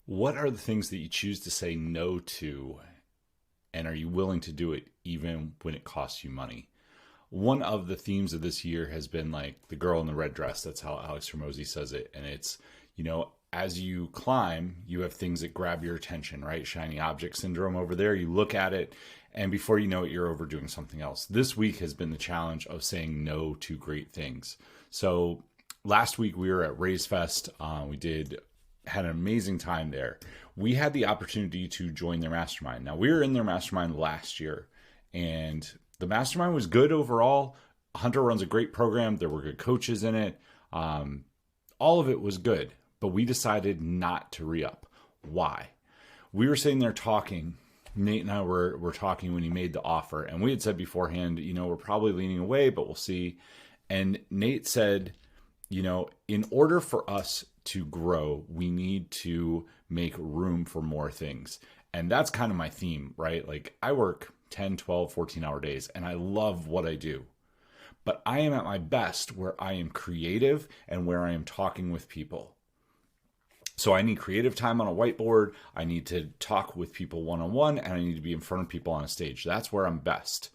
What are the things that you choose to say no to, and are you willing to do it even when it costs you money? One of the themes of this year has been like the girl in the red dress. That's how Alex Hormozy says it. And it's, as you climb, you have things that grab your attention, right? Shiny object syndrome over there. You look at it, and before you know it, you're overdoing something else. This week has been the challenge of saying no to great things. So last week we were at Raise Fest. Had an amazing time there. We had the opportunity to join their mastermind. Now, we were in their mastermind last year, and the mastermind was good overall. Hunter runs a great program. There were good coaches in it. All of it was good, but we decided not to re-up. Why? We were sitting there talking. Nate and I were talking when he made the offer, and we had said beforehand, we're probably leaning away, but we'll see. And Nate said, in order for us to grow, we need to make room for more things. And that's kind of my theme, right? Like I work 10, 12, 14-hour days, and I love what I do. But I am at my best where I am creative and where I am talking with people. So I need creative time on a whiteboard. I need to talk with people one-on-one, and I need to be in front of people on a stage. That's where I'm best.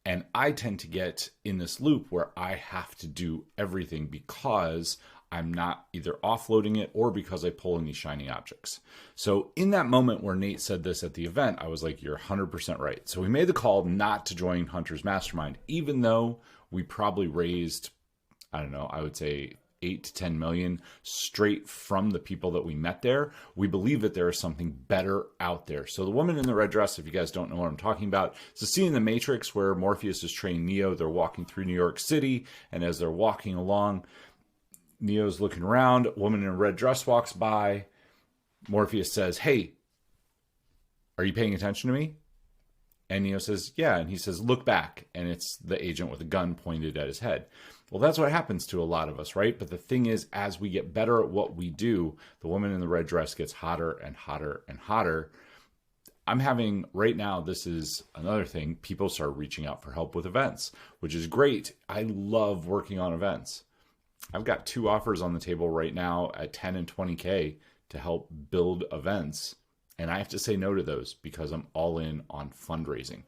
And I tend to get in this loop where I have to do everything because I'm not either offloading it or because I pull in these shiny objects. So in that moment where Nate said this at the event, I was like, you're 100% right. So we made the call not to join Hunter's Mastermind, even though we probably raised, I don't know, I would say 8 to 10 million straight from the people that we met there. We believe that there is something better out there. So the woman in the red dress, if you guys don't know what I'm talking about, it's a scene in the Matrix where Morpheus is training Neo. They're walking through New York City, and as they're walking along, Neo's looking around. A woman in a red dress walks by. Morpheus says, "Hey, are you paying attention to me?" And Neo says, "Yeah." And he says, "Look back." And it's the agent with a gun pointed at his head. Well, that's what happens to a lot of us, right? But the thing is, as we get better at what we do, the woman in the red dress gets hotter and hotter and hotter. I'm having right now, this is another thing, people start reaching out for help with events, which is great. I love working on events. I've got 2 offers on the table right now at 10 and 20K to help build events. And I have to say no to those because I'm all in on fundraising.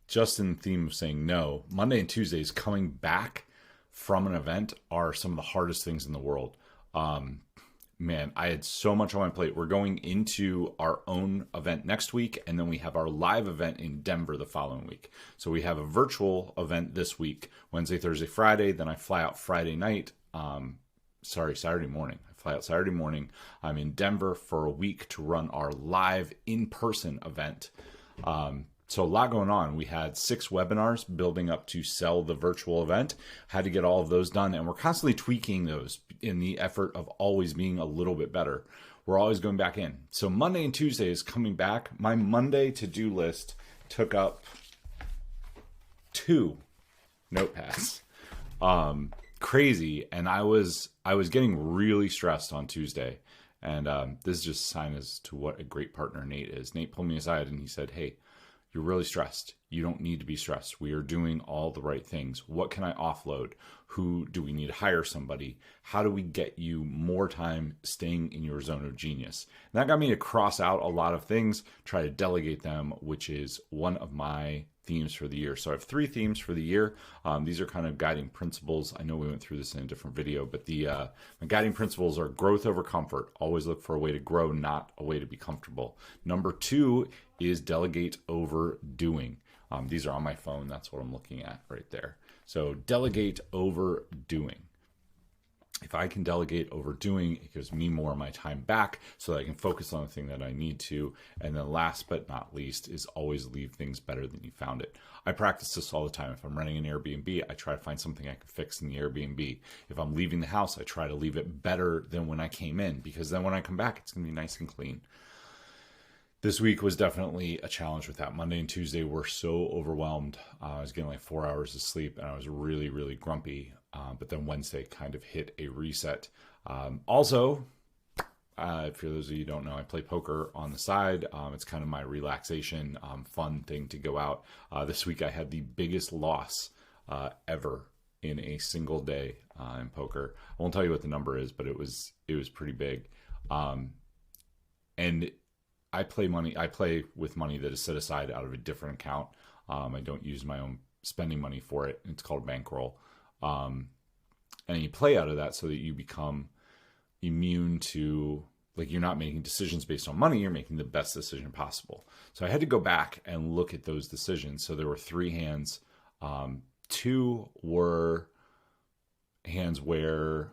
Just in the theme of saying no, Monday and Tuesdays coming back from an event are some of the hardest things in the world. Man, I had so much on my plate. We're going into our own event next week, and then we have our live event in Denver the following week. So we have a virtual event this week, Wednesday, Thursday, Friday. Then I fly out Friday night. Saturday morning. I fly out Saturday morning. I'm in Denver for a week to run our live in-person event. So a lot going on. We had 6 webinars building up to sell the virtual event. Had to get all of those done, and we're constantly tweaking those in the effort of always being a little bit better. We're always going back in. So Monday and Tuesday is coming back. My Monday to-do list took up 2 notepads. Crazy, and I was getting really stressed on Tuesday, and this is just a sign as to what a great partner Nate is. Nate pulled me aside and he said, "Hey, you're really stressed. You don't need to be stressed. We are doing all the right things. What can I offload? Who do we need to hire somebody? How do we get you more time staying in your zone of genius?" And that got me to cross out a lot of things, try to delegate them, which is one of my themes for the year. So I have 3 themes for the year. These are kind of guiding principles. I know we went through this in a different video, but my guiding principles are growth over comfort. Always look for a way to grow, not a way to be comfortable. Number 2 is delegate over doing. These are on my phone. That's what I'm looking at right there. So delegate over doing. If I can delegate over doing, it gives me more of my time back so that I can focus on the thing that I need to. And then last but not least is always leave things better than you found it. I practice this all the time. If I'm renting an Airbnb, I try to find something I can fix in the Airbnb. If I'm leaving the house, I try to leave it better than when I came in, because then when I come back, it's going to be nice and clean. This week was definitely a challenge with that. Monday and Tuesday were so overwhelmed. I was getting like 4 hours of sleep, and I was really, really grumpy. But then Wednesday kind of hit a reset. Also, for those of you who don't know, I play poker on the side. It's kind of my relaxation, fun thing to go out. This week I had the biggest loss ever in a single day. in poker. I won't tell you what the number is, but it was pretty big. And I play with money that is set aside out of a different account. I don't use my own spending money for it. It's called bankroll. And you play out of that so that you become immune to, like, you're not making decisions based on money, you're making the best decision possible. So I had to go back and look at those decisions. So there were 3 hands. 2 were hands where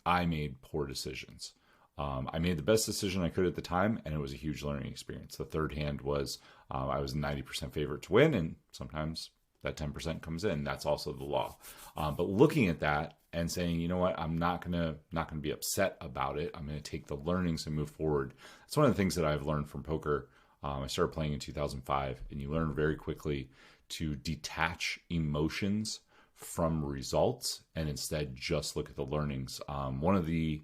I made poor decisions. I made the best decision I could at the time, and it was a huge learning experience. The 3rd hand was I was a 90% favorite to win, and sometimes that 10% comes in. That's also the law. But looking at that and saying, you know what, I'm not gonna be upset about it. I'm gonna take the learnings and move forward. That's one of the things that I've learned from poker. I started playing in 2005, and you learn very quickly to detach emotions from results and instead just look at the learnings. One of the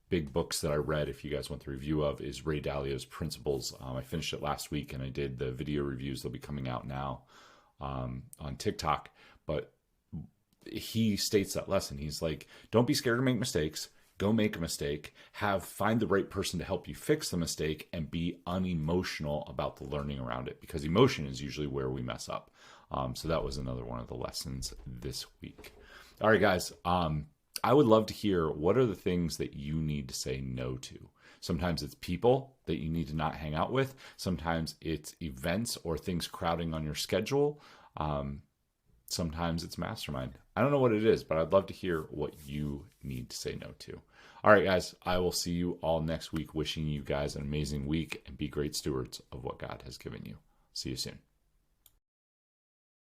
big books that I read, if you guys want the review of, is Ray Dalio's Principles. I finished it last week, and I did the video reviews. They'll be coming out now on TikTok. But he states that lesson. He's like, don't be scared to make mistakes. Go make a mistake. Find the right person to help you fix the mistake, and be unemotional about the learning around it, because emotion is usually where we mess up. So that was another one of the lessons this week. All right, guys. I would love to hear, what are the things that you need to say no to? Sometimes it's people that you need to not hang out with. Sometimes it's events or things crowding on your schedule. Sometimes it's mastermind. I don't know what it is, but I'd love to hear what you need to say no to. All right, guys, I will see you all next week. Wishing you guys an amazing week, and be great stewards of what God has given you. See you soon.